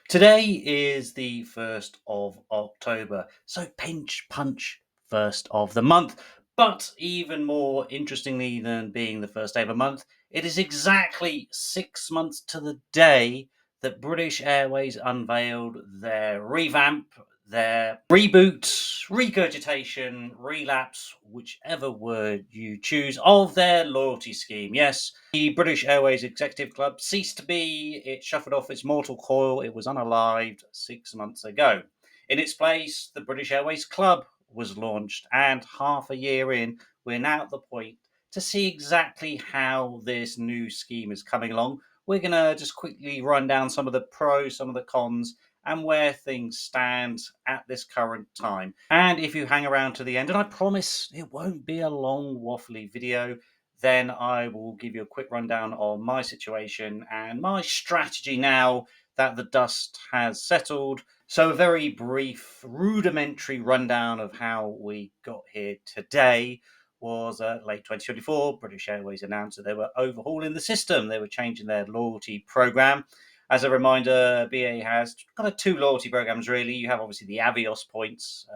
Today is the 1st of October, so pinch punch, first of the month. But even more interestingly than being the first day of a month, it is exactly 6 months to the day that British Airways unveiled their revamp, their reboot, regurgitation, relapse, whichever word you choose, of their loyalty scheme. Yes, the British Airways Executive Club ceased to be. It shuffled off its mortal coil. It was unalived 6 months ago. In its place, the British Airways Club was launched, and half a year in, we're now at the point to see exactly how this new scheme is coming along. We're going to just quickly run down some of the pros, some of the cons, and where things stand at this current time. And if you hang around to the end, and I promise it won't be a long, waffly video, then I will give you a quick rundown on my situation and my strategy now that the dust has settled. So, a very brief, rudimentary rundown of how we got here today was late 2024. British Airways announced that they were overhauling the system, they were changing their loyalty program. As a reminder, BA has kind of two loyalty programs, really. You have obviously the Avios points,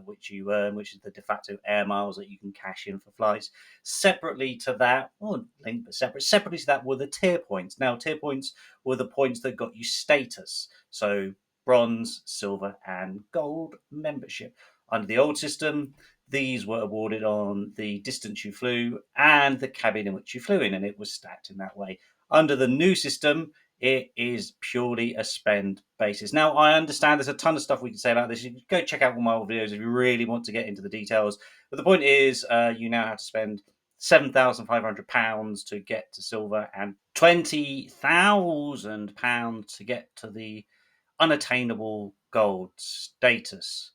which you earn, which is the de facto air miles that you can cash in for flights. Separately to that, or linked but separately to that were the tier points. Now, tier points were the points that got you status. So, bronze, silver, and gold membership. Under the old system, these were awarded on the distance you flew and the cabin in which you flew in, and it was stacked in that way. Under the new system, it is purely a spend basis. Now, I understand there's a ton of stuff we can say about this. You can go check out all my old videos if you really want to get into the details. But the point is, you now have to spend £7,500 to get to silver and £20,000 to get to the unattainable gold status.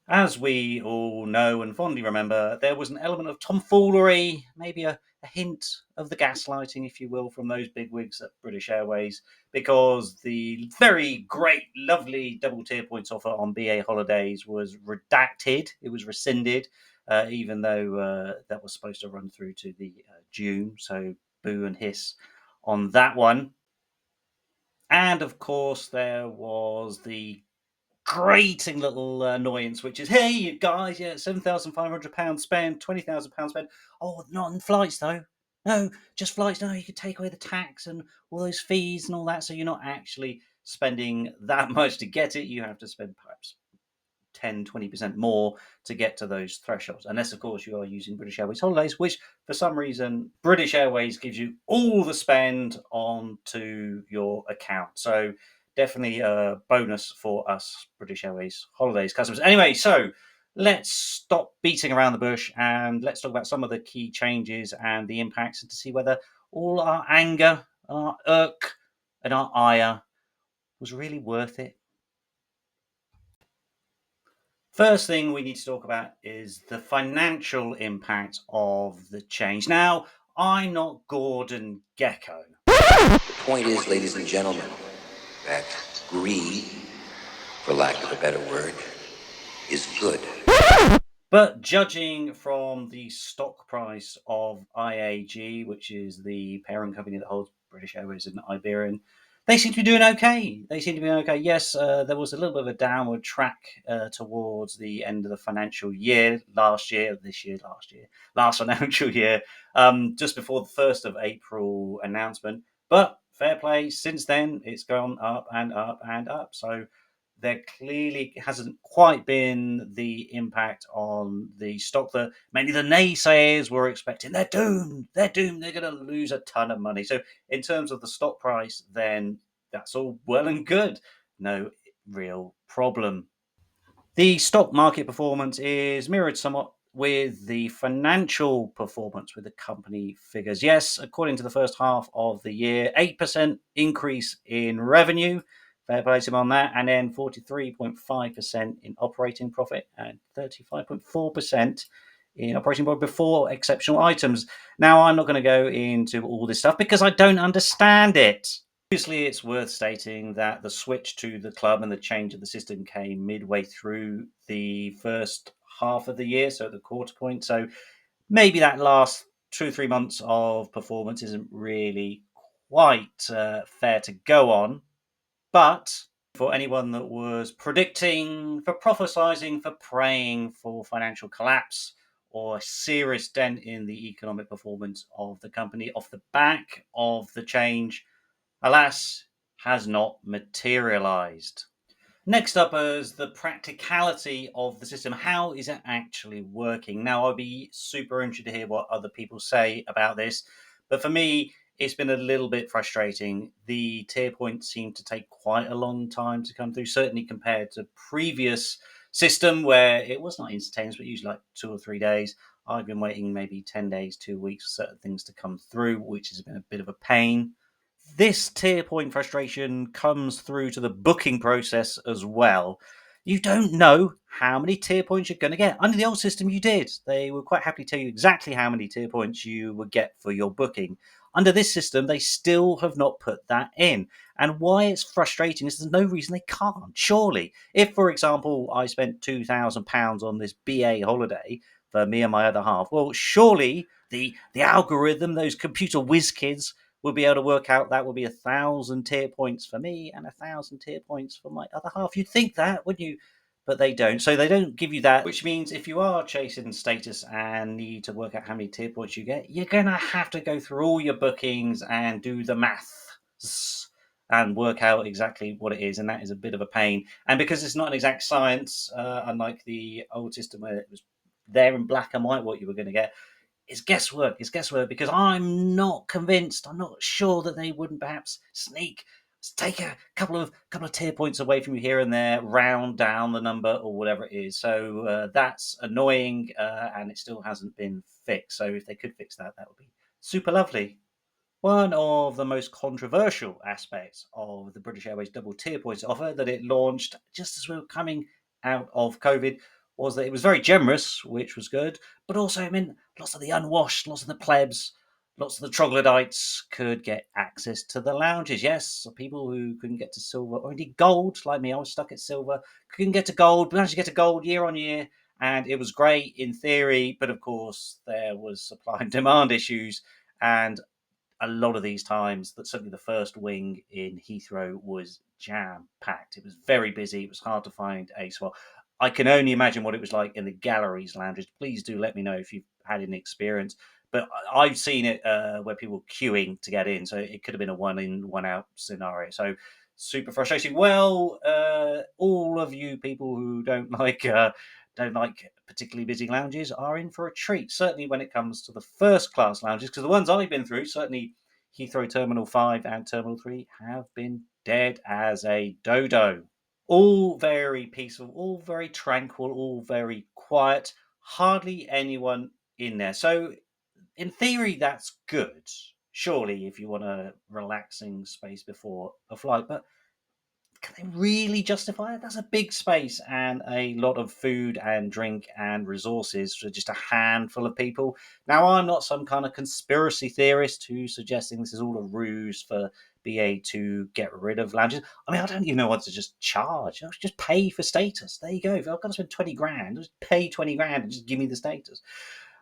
As we all know and fondly remember, there was an element of tomfoolery, maybe a hint of the gaslighting, if you will, from those bigwigs at British Airways, because the very great, lovely double tier points offer on BA holidays was redacted. It was rescinded, even though that was supposed to run through to the June. So boo and hiss on that one. And of course, there was the grating little annoyance, which is, hey, you guys, yeah, £7,500 spent, £20,000 spent. Oh, not on flights though. No, just flights. No, you could take away the tax and all those fees and all that, so you're not actually spending that much to get it. You have to spend perhaps 10-20% more to get to those thresholds, unless of course you are using British Airways holidays, which for some reason British Airways gives you all the spend onto your account. So definitely a bonus for us British Airways holidays customers. Anyway, so let's stop beating around the bush and let's talk about some of the key changes and the impacts, and to see whether all our anger, our irk, and our ire was really worth it. First thing we need to talk about is the financial impact of the change. Now, I'm not Gordon Gecko. The point is, ladies and gentlemen, that greed, for lack of a better word, is good. But judging from the stock price of IAG, which is the parent company that holds British Airways and Iberian, they seem to be doing okay. Yes, there was a little bit of a downward track towards the end of the financial year last financial year, just before the 1st of April announcement. But fair play, since then it's gone up and up and up. So there clearly hasn't quite been the impact on the stock that many of the naysayers were expecting. They're doomed. They're doomed. They're going to lose a ton of money. So, in terms of the stock price, then that's all well and good. No real problem. The stock market performance is mirrored somewhat with the financial performance with the company figures. Yes, according to the first half of the year, 8% increase in revenue. Fair play to them on that. And then 43.5% in operating profit and 35.4% in operating profit before exceptional items. Now, I'm not going to go into all this stuff because I don't understand it. Obviously, it's worth stating that the switch to the club and the change of the system came midway through the first half of the year, so at the quarter point. So maybe that last 2 or 3 months of performance isn't really quite fair to go on. But For anyone that was predicting, for prophesizing, for praying for financial collapse or a serious dent in the economic performance of the company off the back of the change, alas, has not materialized. Next up is the practicality of the system. How is it actually working? Now, I'd be super interested to hear what other people say about this, but for me, it's been a little bit frustrating. The tier points seem to take quite a long time to come through, certainly compared to previous system where it was not instantaneous, but usually like 2 or 3 days. I've been waiting maybe 10 days, 2 weeks for certain things to come through, which has been a bit of a pain. This tier point frustration comes through to the booking process as well. You don't know how many tier points you're going to get. Under the old system, you did. They would quite happily tell you exactly how many tier points you would get for your booking. Under this system, they still have not put that in. And why it's frustrating is there's no reason they can't. Surely, if, for example, I spent £2,000 on this BA holiday for me and my other half, well, surely the algorithm, those computer whiz kids, will be able to work out that will be 1,000 tier points for me and 1,000 tier points for my other half. You'd think that, wouldn't you? But they don't. So they don't give you that, which means if you are chasing status and need to work out how many tier points you get, you're going to have to go through all your bookings and do the maths and work out exactly what it is. And that is a bit of a pain. And because it's not an exact science, unlike the old system where it was there in black and white what you were going to get, it's guesswork. It's guesswork because I'm not convinced. I'm not sure that they wouldn't perhaps sneak, take a couple of tier points away from you here and there, round down the number or whatever it is. So that's annoying, and it still hasn't been fixed. So if they could fix that, that would be super lovely. One of the most controversial aspects of the British Airways double tier points offer that it launched just as we were coming out of COVID was that it was very generous, which was good, but also it meant lots of the unwashed, lots of the plebs, lots of the troglodytes could get access to the lounges. Yes, so people who couldn't get to silver or indeed gold, like me, I was stuck at silver, couldn't get to gold, managed to get to gold year on year, and it was great in theory, but of course there was supply and demand issues, and a lot of these times that certainly the first wing in Heathrow was jam packed. It was very busy. It was hard to find a spot. I can only imagine what it was like in the galleries lounges. Please do let me know if you've had any experience. But I've seen it where people were queuing to get in, so it could have been a one in, one out scenario. So super frustrating. Well, all of you people who don't like particularly busy lounges are in for a treat, certainly when it comes to the first class lounges, because the ones I've been through, certainly Heathrow Terminal 5 and Terminal 3, have been dead as a dodo. All very peaceful, all very tranquil, all very quiet, hardly anyone in there. So, in theory, that's good. Surely, if you want a relaxing space before a flight, but can they really justify it? That's a big space and a lot of food and drink and resources for just a handful of people. Now, I'm not some kind of conspiracy theorist who's suggesting this is all a ruse for BA to get rid of lounges. I mean, I don't even know what to just charge. Just pay for status. There you go. If I've got to spend 20 grand, just pay 20 grand and just give me the status.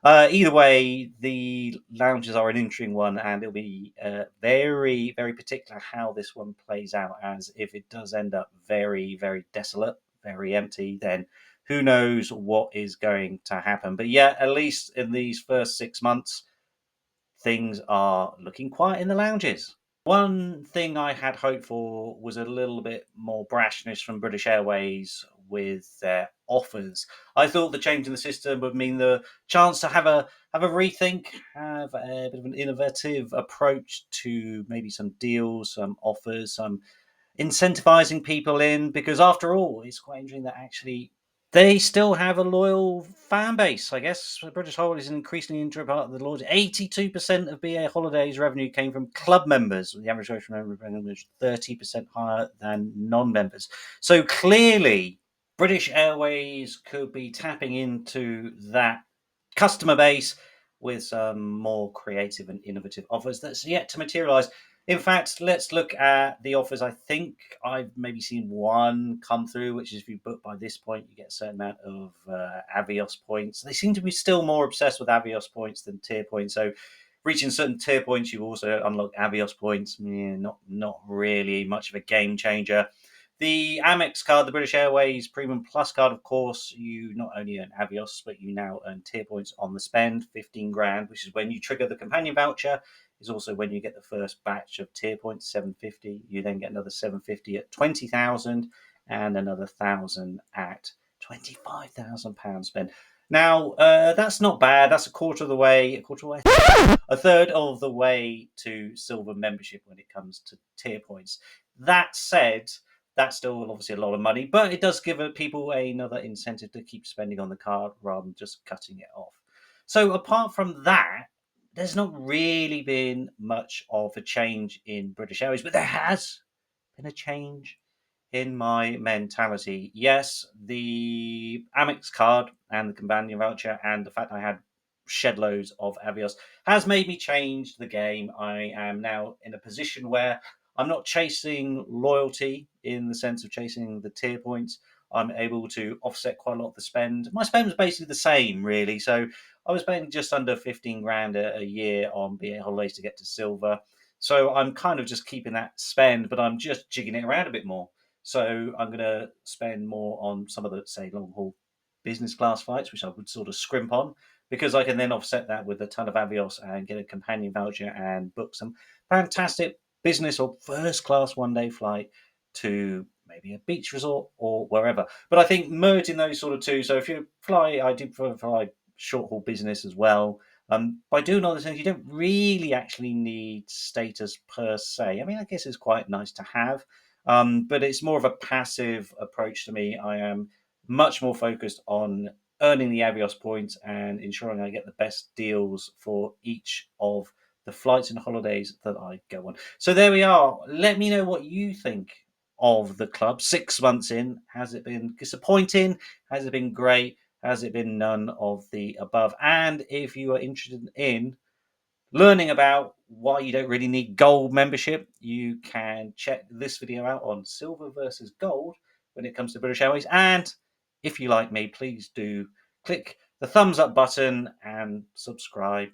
Either way, the lounges are an interesting one, and it'll be very, very particular how this one plays out. As if it does end up very, very desolate, very empty, then who knows what is going to happen. But yeah, at least in these first 6 months, things are looking quiet in the lounges. One thing I had hoped for was a little bit more brashness from British Airways with their offers. I thought the change in the system would mean the chance to have a rethink, have a bit of an innovative approach to maybe some deals, some offers, some incentivizing people in, because after all, it's quite interesting that actually they still have a loyal fan base. I guess British Holidays is an increasingly integral part of the Lord. 82% of BA Holidays revenue came from club members. The average rate from members was 30% higher than non-members. So clearly, British Airways could be tapping into that customer base with some more creative and innovative offers that's yet to materialize. In fact, let's look at the offers. I think I've maybe seen one come through, which is if you book by this point, you get a certain amount of Avios points. They seem to be still more obsessed with Avios points than tier points. So, reaching certain tier points, you also unlock Avios points. Yeah, not really much of a game changer. The Amex card, the British Airways Premium Plus card, of course, you not only earn Avios, but you now earn tier points on the spend, 15 grand, which is when you trigger the companion voucher. Is also when you get the first batch of tier points, 750. You then get another 750 at 20,000 and another 1,000 at £25,000 spend. Now, that's not bad. That's a third of the way to silver membership when it comes to tier points. That said, that's still obviously a lot of money, but it does give people another incentive to keep spending on the card rather than just cutting it off. So apart from that, there's not really been much of a change in British Airways, but there has been a change in my mentality. Yes, the Amex card and the companion voucher and the fact I had shed loads of Avios has made me change the game. I am now in a position where I'm not chasing loyalty in the sense of chasing the tier points. I'm able to offset quite a lot of the spend. My spend was basically the same, really. So I was paying just under 15 grand a year on BA holidays to get to silver. So I'm kind of just keeping that spend, but I'm just jigging it around a bit more. So I'm going to spend more on some of the, say, long haul business class flights, which I would sort of scrimp on, because I can then offset that with a ton of Avios and get a companion voucher and book some fantastic business or first class 1 day flight to maybe a beach resort or wherever. But I think merging those sort of two. So if you fly, I do fly short haul business as well. By doing all those things, you don't really actually need status per se. I mean, I guess it's quite nice to have, but it's more of a passive approach to me. I am much more focused on earning the Avios points and ensuring I get the best deals for each of the flights and holidays that I go on. So there we are. Let me know what you think of the club 6 months in. Has it been disappointing? Has it been great? Has it been none of the above? And if you are interested in learning about why you don't really need gold membership, you can check this video out on silver versus gold when it comes to British Airways. And if you like me, please do click the thumbs up button and subscribe